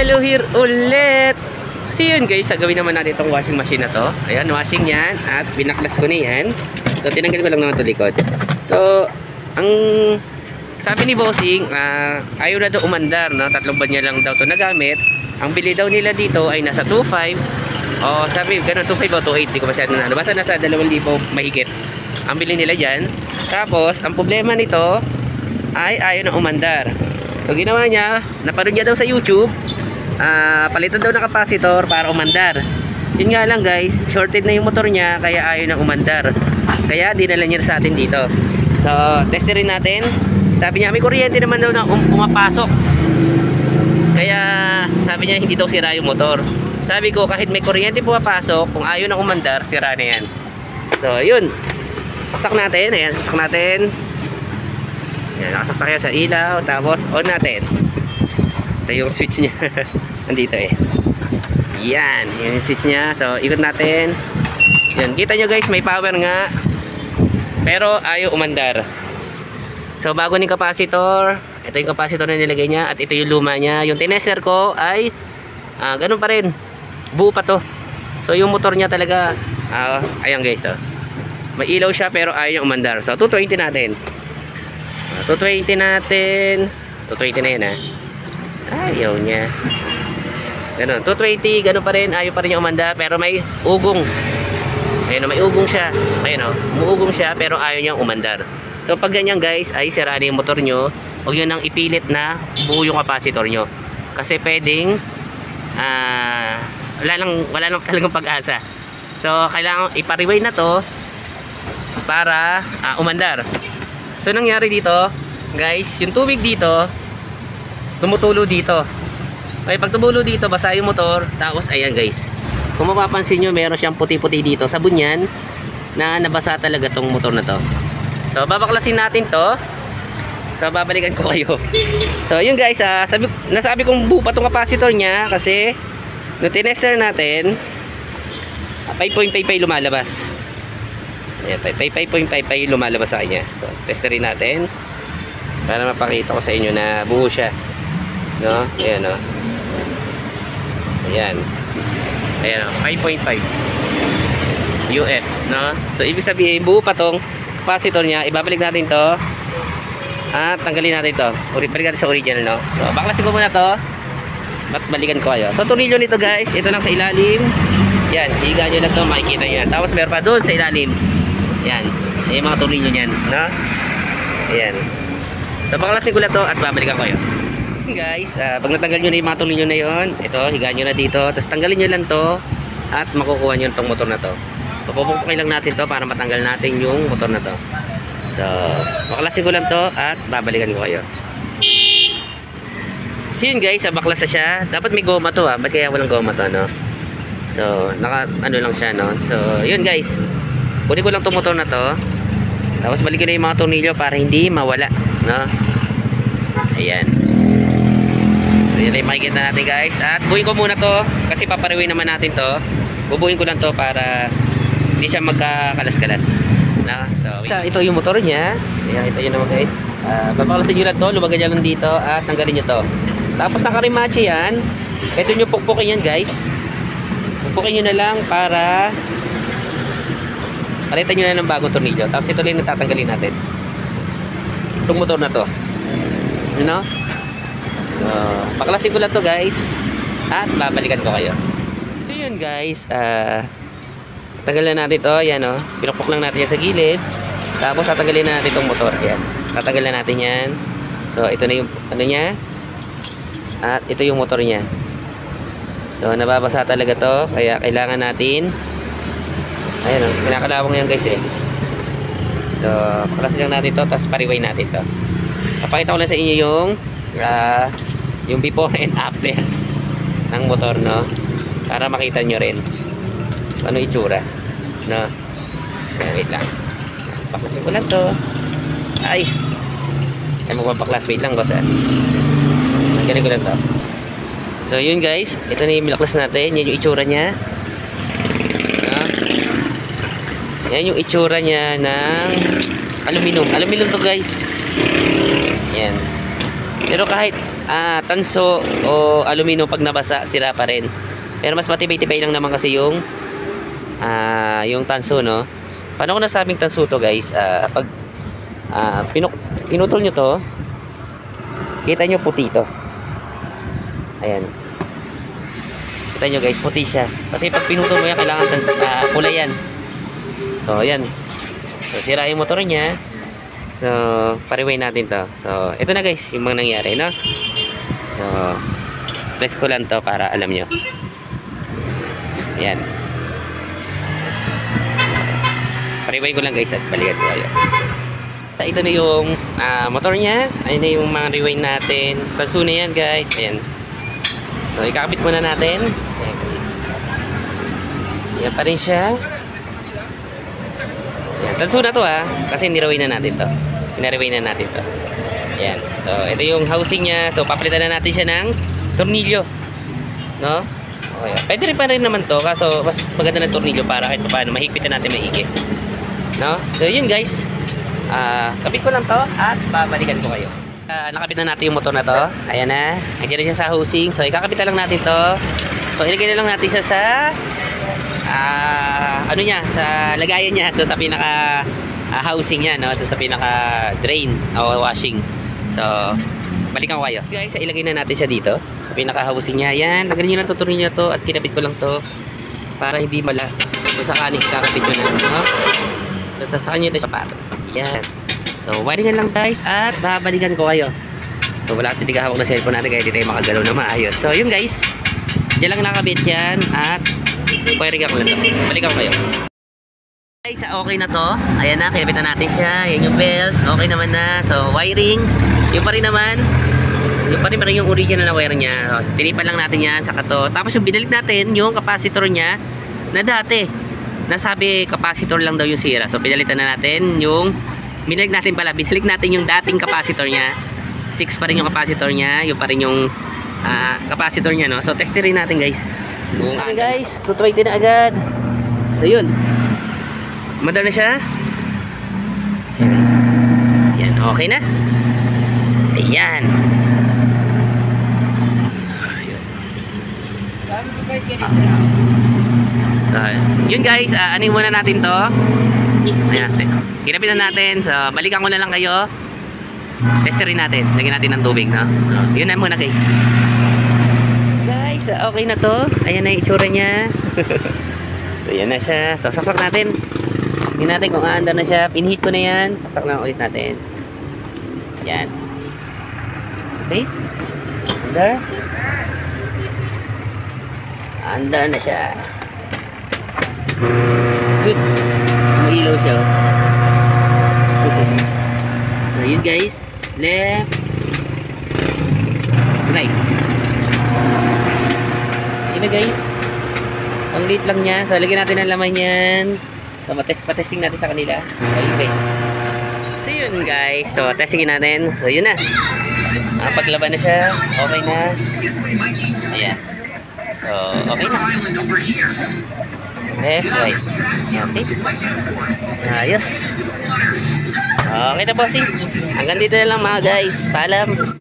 Hello here ulit. So yun guys, gagawin naman natin itong washing machine na to. Ayan, washing yan. At binaklas ko na yan. So tinanggal ko lang naman ito likod. So, ang sabi ni Bossing, ayaw na daw umandar, no? 3 buwan niya lang daw ito nagamit. Ang bili daw nila dito ay nasa 2.5. O sabi, ganun 2.5 o 2.8. Di ko masyado na. Basta nasa 2,000 mahigit ang bili nila dyan. Tapos, ang problema nito ay ayaw na umandar. So ginawa niya, napanood niya daw sa YouTube, palitan daw ng capacitor para umandar. Yun nga lang guys, shorted na yung motor niya, kaya ayaw na umandar. Kaya dinala niya sa atin dito. So testerin natin. Sabi niya may kuryente naman daw na pumapasok, kaya sabi niya hindi daw sira yung motor. Sabi ko kahit may kuryente pumapasok, kung ayaw na umandar, sira na yan. So yun, saksak natin. Ayan, saksak natin. Yan, nakasaksak yan sa ilaw. Tapos on natin. Ito yung switch niya. Nandito eh. Yan, yan yung switch niya. So ikot natin. Yan, kita nyo guys, may power nga, pero ayaw umandar. So bago ni capacitor, ito yung capacitor na nilagay niya. At ito yung luma niya. Yung tinester ko ay ganun pa rin, buo pa to. So yung motor niya talaga, ayan guys, may ilaw siya pero ayaw umandar. So 220 natin. 220 natin. 220 na yan ayaw niya. Ganun, 220, ganun pa rin, ayaw pa rin yung umandar, pero may ugong. Ayun, may ugong siya. Ayun umuugong siya pero ayaw niyang umandar. So pag ganyan guys, ay sira na yung motor nyo. Huwag nyo nang ipilit na buo yung capacitor nyo. Kasi pwedeng wala lang talagang pag-asa. So kailangan ipa-rewind na to para umandar. So nangyari dito guys, yung tubig dito tumutulo dito. Okay, pag tumulo dito, basa yung motor. Tapos ayan guys, kung mapapansin nyo, meron siyang puti-puti dito, sabon yan, na nabasa talaga tong motor na to. So babaklasin natin to. So babalikan ko kayo. So yun guys, nasabi kong buo pa tong capacitor niya, kasi nung tinester natin 5.55 lumalabas. Ayan, 5.55 lumalabas sa kanya. So testerin natin para mapakita ko sa inyo na buo siya, no? Ayan o. Ayan. Ayan o, 5.5 UF, no? So ibig sabihin buo pa tong capacitor niya. Ibabalik natin to at tanggalin natin to. Balik natin sa original, no? So baklasin ko muna to at balikan ko kayo. So tornilyo nito guys, ito lang sa ilalim. Yan, higa nyo lang to, makikita nyo yan. Tapos meron pa doon sa ilalim. Yan, yung mga tornilyo nyan, no? Ayan. So baklasin ko lang to at babalikan ko kayo. Guys, pag natanggal nyo na yung mga tornilyo na yon, ito, higa nyo na dito. Tapos tanggalin nyo lang to at makukuha nyo itong motor na to. So pupupukin lang natin to para matanggal natin yung motor na to. So baklasin ko lang to at babalikan ko kayo. So yun guys, baklas na siya. Dapat may goma to ba't kaya walang goma to, no? So ano lang siya, no? So yun guys, kunin ko lang itong motor na to. Tapos balikin na yung mga tornilyo para hindi mawala, no? Ayan. So yun ay makikita natin guys. At buuin ko muna to kasi papariwin naman natin to. Bubuin ko lang to para hindi siya magkakalas-kalas, no? So ito yung motor niya. Ayan, ito yun naman guys. Babaklasin nyo lang to, lumagan nyo lang dito at tanggalin nyo to. Tapos nakarimachi yan. Ito nyo pukpukin yan guys. Pukpukin nyo na lang para palitan nyo na ng bagong tornilyo. Tapos ito lang natatanggalin natin, itong motor na to, you know? So paklasin ko lang to guys at babalikan ko kayo. So yun guys, tanggalin natin to. Yan o, pinukpok lang natin yan sa gilid. Tapos tatanggalin na natin itong motor. Yan, tatanggalin natin yan. So ito na yung ano niya. At ito yung motor niya. So nababasa talaga to, kaya kailangan natin, ayan o, kinakalawang yan guys eh. So paklasin lang natin to, tapos pariway natin to. Papakita ko lang sa inyo yung before and after ng motor, no? Para makita nyo rin ano itsura, no? Wait lang, paklasin ko lang to. Ay magpapaklas, wait lang boss. Ganun ko lang to. So yun guys, ito na yung milaklas natin. Yan yung itsura niya, no? Yan yung itsura niya ng aluminum. Aluminum to guys. Yan. Pero kahit tanso o aluminum pag nabasa, sira pa rin. Pero mas matibay-tibay lang naman kasi yung tanso, no? Paano ko nasabing tanso to, guys? Pag pinutol nyo to, kita nyo puti to. Ayan. Kita nyo, guys, puti siya. Kasi pag pinutol mo yan, kailangan kulay yan. So, ayan. So, sira yung motor niya. So, pariway natin to. So, ito na, guys, yung mga nangyari, no? So, press ko lang to para alam nyo. Ayan. Pariway ko lang, guys, at balikan ko kayo. Ito na yung motor niya. Ayun na yung mga rewind natin. Tanso na yan, guys. Ayan. So, ikakabit muna natin. Ayan, guys. Ayan pa rin siya. Ayan. Tanso na to, kasi nirewind na natin to. Pinarewind na natin to. Ayan. So, ito yung housing niya. So, papalitan na natin siya ng tornilyo. No? Okay. Pwede rin pa rin naman to. Kaso, mas maganda ng tornilyo para kahit paano mahigpit na natin maigi. No? So, yun, guys. Kapit ko lang to at babalikan ko kayo. Nakabit na natin yung motor na to. Ayan na. Nandiyan na siya sa housing. So, ikakabit na lang natin to. So, ilagay na lang natin siya sa sa lagayan niya. So, sa pinaka housing niya, no? So, sa pinaka drain o washing. So, balikan ko kayo. Guys, ilagay na natin siya dito. Sa pinaka housing niya. Ayan. Nagaling nyo lang tuturin nyo to at kinabit ko lang to para hindi mala. So, sa kanin ikakabit ko na. No? So, sa kanya na sapato. Ayan. So, wiringan lang, guys, at babalikan ko kayo. So, wala kasi hawak na cellphone natin kaya di tayo makagalaw na maayos. So, yun, guys. Diyan lang nakabit yan at wiringan ko lang to. Balikan ko kayo. Guys, okay na to. Ayan na, kinabit na natin siya. Ayan yung belt. Okay naman na. So, wiring. Yung pa rin naman. Yung pa rin yung original na wire niya. So, tinipan lang natin yan. Saka to. Tapos yung binalik natin, yung capacitor niya na dati. Nasabi capacitor lang daw yung sira. So, pinalitan na natin yung binalik natin yung dating capacitor niya. 6 pa rin yung capacitor niya. Yung pa rin yung capacitor niya, no? So, testerin natin, guys. Okay, guys. Tutry din na agad. So, yun. Madal na siya. Yan, okay na. Ayan. So, yun, guys. Anin muna natin to. Ayan. Kinapit na natin. So, balikan ko na lang kayo. Testerin natin. Lagyan natin ng tubig, no? So, yun na muna, guys. Guys, okay na to. Ayan na yung itsura niya. So, yan na siya. So, saksak natin. Tingnan natin kung aandar na siya. Pinhit ko na yan. Saksak na ulit natin. Yan. Okay. Andar. Andar na siya. Good. Mailaw siya. So, yun, guys. Left. Right. Yun na, guys. Ang liit lang niya. So, lagyan natin ang laman yan. So, patesting natin sa kanila. So, yun, guys. So, yun, guys. So, testingin natin. So, yun na. Paglaban na siya. Okay na. Ayan. So, okay na. Left, right. Okay. Ayos. Okay na, bossing. Hanggang dito na lang, mga guys. Paalam.